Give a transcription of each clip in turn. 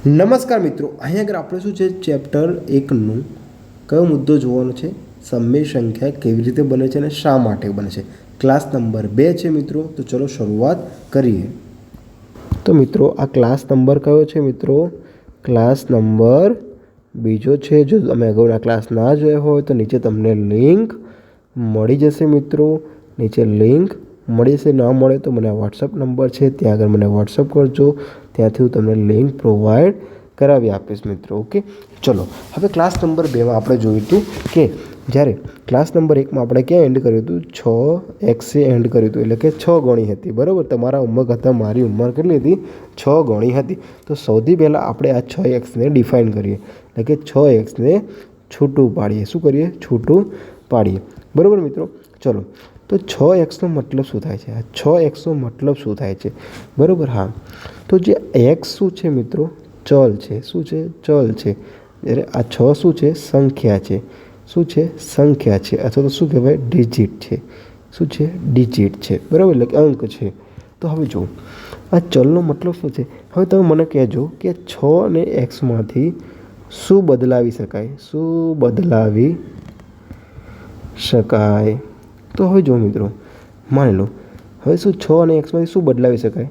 નમસ્કાર મિત્રો, અહીં આગળ આપણે શું છે ચેપ્ટર 1નું કયો મુદ્દો જોવાનો છે? સમય સંખ્યા કેવી રીતે બને છે અને શા માટે બને છે. ક્લાસ નંબર 2 છે મિત્રો. તો ચલો શરૂઆત કરીએ. તો મિત્રો આ ક્લાસ નંબર કયો છે મિત્રો? ક્લાસ નંબર 2 છે. જો તમે અગાઉના ક્લાસ ના જોયા હોય તો નીચે તમને લિંક મળી જશે મિત્રો. નીચે લિંક મળી જશે. ના મળે તો મને વોટ્સઅપ નંબર છે, ત્યાં આગળ મને વોટ્સઅપ કરજો. ત્યાંથી હું તમને લિંક પ્રોવાઈડ કરાવી આપીશ મિત્રો. ઓકે, ચલો હવે ક્લાસ નંબર 2માં આપણે જોયું હતું કે જ્યારે ક્લાસ નંબર 1માં આપણે ક્યાં એન્ડ કર્યું હતું? 6x એન્ડ કર્યું હતું, એટલે કે 6 ગણી હતી. બરાબર, તમારા ઉંમર કરતાં મારી ઉંમર કેટલી હતી? 6 ગણી હતી. તો સૌથી પહેલાં આપણે આ 6xને ડિફાઇન કરીએ, એટલે કે 6xને છૂટું પાડીએ. શું કરીએ? છૂટું પાડીએ. બરાબર મિત્રો, ચલો તો 6xનો મતલબ શું થાય છે? આ 6xનો મતલબ શું થાય છે? બરાબર, હા. તો જે x શું છે મિત્રો? ચલ છે. શું છે? ચલ છે. જ્યારે આ 6 શું છે? સંખ્યા છે. શું છે? સંખ્યા છે, અથવા તો શું કહેવાય? ડિજિટ છે. શું છે? ડિજિટ છે. બરાબર, એટલે કે અંક છે. તો હવે જો આ ચલનો મતલબ શું છે? હવે તમે મને કહેજો કે 6 અને xમાંથી શું બદલાવી શકાય? શું બદલાવી શકાય? તો હવે જો મિત્રો, માની લો હવે શું 6 અને xમાંથી શું બદલાવી શકાય?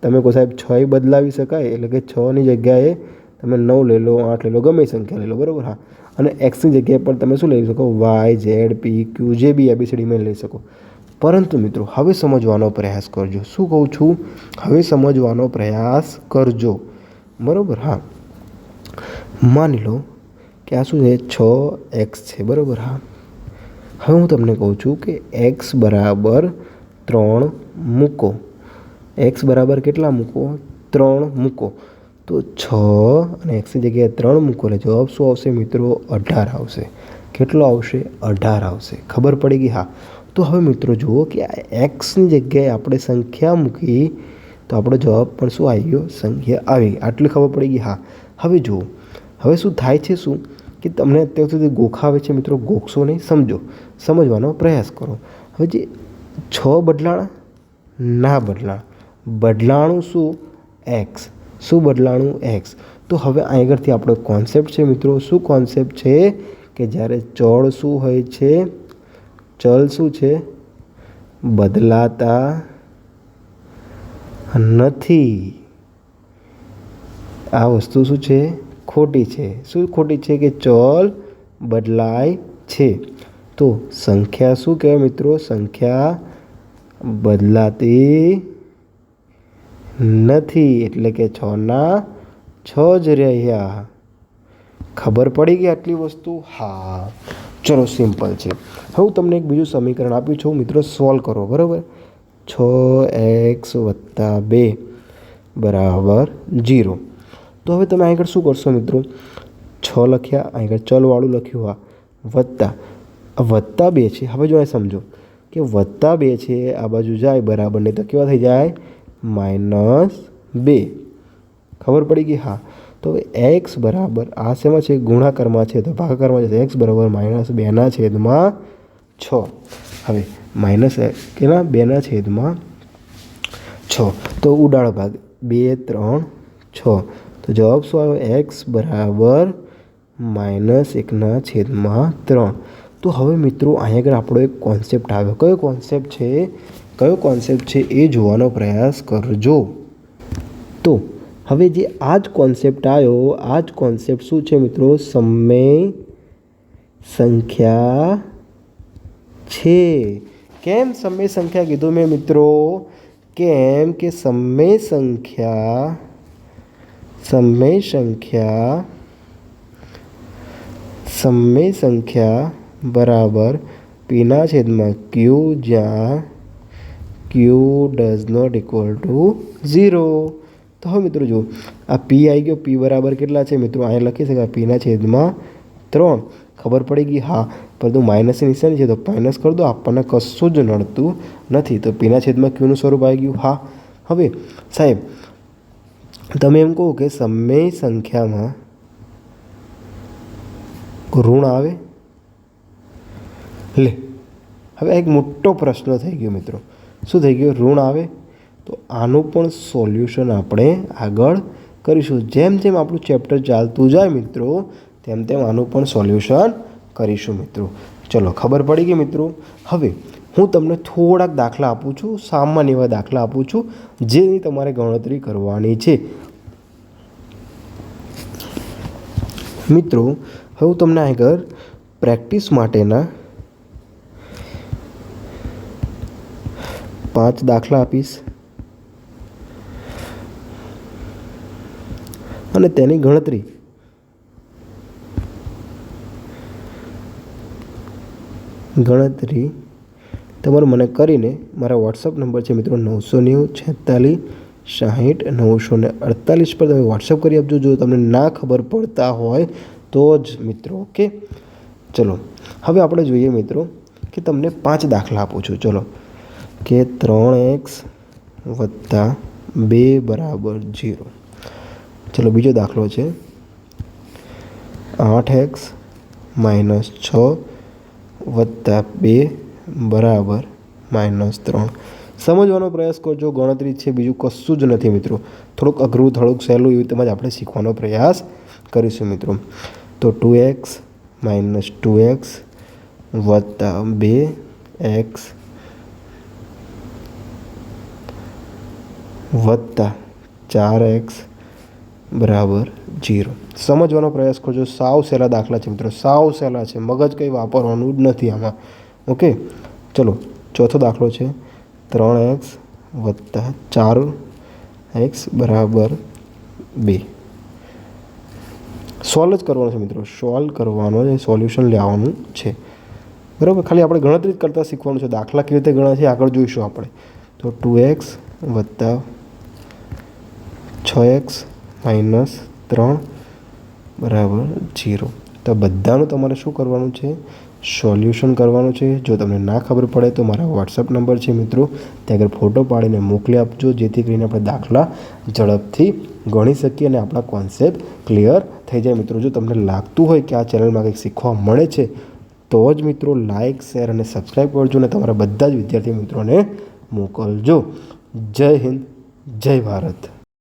તમે કહો સાહેબ 6 બદલાવી શકાય, એટલે કે 6ની જગ્યાએ તમે 9 લઈ લો, 8 લઈ લો, ગમે સંખ્યા લઈ લો. બરાબર, હા. અને એક્સની જગ્યાએ પણ તમે શું લઈ શકો? વાય, ઝેડ, પી, ક્યુ, જે બી એબીસીડીમાં લઈ શકો. પરંતુ મિત્રો હવે સમજવાનો પ્રયાસ કરજો. શું કહું છું? હવે સમજવાનો પ્રયાસ કરજો. બરાબર, હા. માની લો કે આ શું છે? 6x છે. બરાબર, હા. હવે હું તમને કહું છું કે x બરાબર 3 મૂકો. x બરાબર કેટલા મૂકો? 3 મૂકો. તો 6 અને xની જગ્યાએ 3 મૂકો એટલે જવાબ શું આવશે મિત્રો? 18 આવશે. કેટલો આવશે? 18 આવશે. ખબર પડી ગઈ? હા. તો હવે મિત્રો જુઓ કે આ xની જગ્યાએ આપણે સંખ્યા મૂકી તો આપણો જવાબ પણ શું આવી ગયો? સંખ્યા આવી. આટલી ખબર પડી ગઈ? હા. હવે જુઓ, હવે શું થાય છે? શું કે તમને અત્યાર સુધી ગોખાવે છે મિત્રો? ગોખશો નહીં, સમજો, સમજવાનો પ્રયાસ કરો. હવે જે 6 બદલાણા ના બદલાણા, બદલાણું શું? x. શું બદલાણું? x. તો હવે આગળથી આપણો કોન્સેપ્ટ છે મિત્રો. શું કોન્સેપ્ટ છે? કે જ્યારે ચળ શું હોય છે? ચલ શું છે? બદલાતા નથી. આ વસ્તુ શું છે? ખોટી છે. શું ખોટી છે? કે ચલ બદલાય છે. તો સંખ્યા શું કહેવાય મિત્રો? સંખ્યા બદલાતી નથી, એટલે કે 6ના 6 જ રહ્યા. ખબર પડી ગઈ આટલી વસ્તુ? હા. ચલો, સિમ્પલ છે. હવે હું તમને એક બીજું સમીકરણ આપ્યું છું મિત્રો, સોલ્વ કરો. બરાબર, 6x + 2 બરાબર 0. તો હવે તમે આગળ શું કરશો મિત્રો? 6 લખ્યા, આગળ ચલવાળું લખ્યું, હા, વત્તા +2 છે. હવે જો આ સમજો કે +2 છે, આ બાજુ જાય બરાબર, નહીં તો કેવા થઈ જાય? -2. ખબર પડી ગઈ? હા. તો હવે x બરાબર આ શેમાં છે? ગુણાકારમાં છે, તો ભાગાકારમાં છે. x બરાબર -2/6. હવે માઇનસ કેટલા? 2/6. તો ઉડાડો ભાગ, 2, 3, 6. તો જવાબ શું આવ્યો? x બરાબર -1/3. તો હવે મિત્રો અહીં આગળ આપણો એક કોન્સેપ્ટ આવ્યો. કયો કોન્સેપ્ટ છે? કયો કોન્સેપ્ટ છે એ જોવાનો પ્રયાસ કરજો. તો હવે જે આ જ કોન્સેપ્ટ આવ્યો, આ જ કોન્સેપ્ટ શું છે મિત્રો? સમય સંખ્યા છે. કેમ સમય સંખ્યા કીધું મેં મિત્રો? કેમ કે સમય સંખ્યા બરાબર p/q, જ્યાં q ≠= 0. તો હવે મિત્રો જુઓ, આ p આવી ગયો. p બરાબર કેટલા છે મિત્રો? અહીંયા લખી શકાય p/3. ખબર પડી ગઈ? હા. પરંતુ માઇનસની નિશાની છે તો માઇનસ કરી દો, આપણને કશું જ નડતું નથી. તો p/qનું સ્વરૂપ આવી ગયું. હા. હવે સાહેબ તમે એમ કહો કે સમય સંખ્યામાં ઋણ આવે? લે, હવે એક મોટો પ્રશ્ન થઈ ગયો મિત્રો. શું થઈ ગયો? ઋણ આવે. તો આનું પણ સોલ્યુશન આપણે આગળ કરીશું. જેમ જેમ આપણું ચેપ્ટર ચાલતું જાય મિત્રો, તેમ તેમ આનું પણ સોલ્યુશન કરીશું મિત્રો. ચલો, ખબર પડી ગઈ મિત્રો. હવે હું તમને થોડાક દાખલા આપું છું, સામાન્ય એવા દાખલા આપું છું, જેની તમારે ગણતરી કરવાની છે મિત્રો. હવે હું તમને આગળ પ્રેક્ટિસ માટેના 5 દાખલા આપીશ અને તેની ગણતરી તમારે મને કરીને મારા વોટ્સઅપ નંબર છે મિત્રો 990 46 60 948 પર તમે વોટ્સઅપ કરી આપજો જો તમને ના ખબર પડતા હોય તો જ મિત્રો. ઓકે, ચલો હવે આપણે જોઈએ મિત્રો કે તમને 5 દાખલા આપું છું. ચલો, કે 3x + 2 = 0. ચલો, બીજો દાખલો છે 8x - 6 + 2 = -3. સમજવાનો પ્રયાસ કરજો. ગણતરી છે, બીજું કશું જ નથી મિત્રો. થોડુંક અઘરું, થોડુંક સહેલું, એવી રીતે જ આપણે શીખવાનો પ્રયાસ કરીશું મિત્રો. તો 2x - 2x + 2x + 4x = 0. સમજવાનો પ્રયાસ કરજો. સાવ સહેલા દાખલા છે મિત્રો, સાવ સહેલા છે. મગજ કંઈ વાપરવાનું જ નથી આમાં. ઓકે, ચલો, ચોથો દાખલો છે 3x + 4x = 2. સોલ્વ જ કરવાનો છે મિત્રો, સોલ્વ કરવાનો છે, સોલ્યુશન લેવાનું છે બરાબર. ખાલી આપણે ગણતરી જ કરતાં શીખવાનું છે. દાખલા કેવી રીતે ગણાય છે આગળ જોઈશું આપણે. તો 2x + 6x - 3 = 0. તો બધાનું તમારે શું કરવાનું છે? સોલ્યુશન કરવાનું છે. જો તમને ના ખબર પડે તો મારા વોટ્સઅપ નંબર છે મિત્રો, ત્યાં આગળ ફોટો પાડીને મોકલી આપજો, જેથી કરીને આપણે દાખલા ઝડપથી ગણી શકીએ અને આપણા કોન્સેપ્ટ ક્લિયર થઈ જાય મિત્રો. જો તમને લાગતું હોય કે આ ચેનલમાં કંઈક શીખવા મળે છે તો જ મિત્રો લાઇક, શેર અને સબસ્ક્રાઈબ કરજો અને તમારા બધા જ વિદ્યાર્થી મિત્રોને મોકલજો. જય હિન્દ, જય ભારત.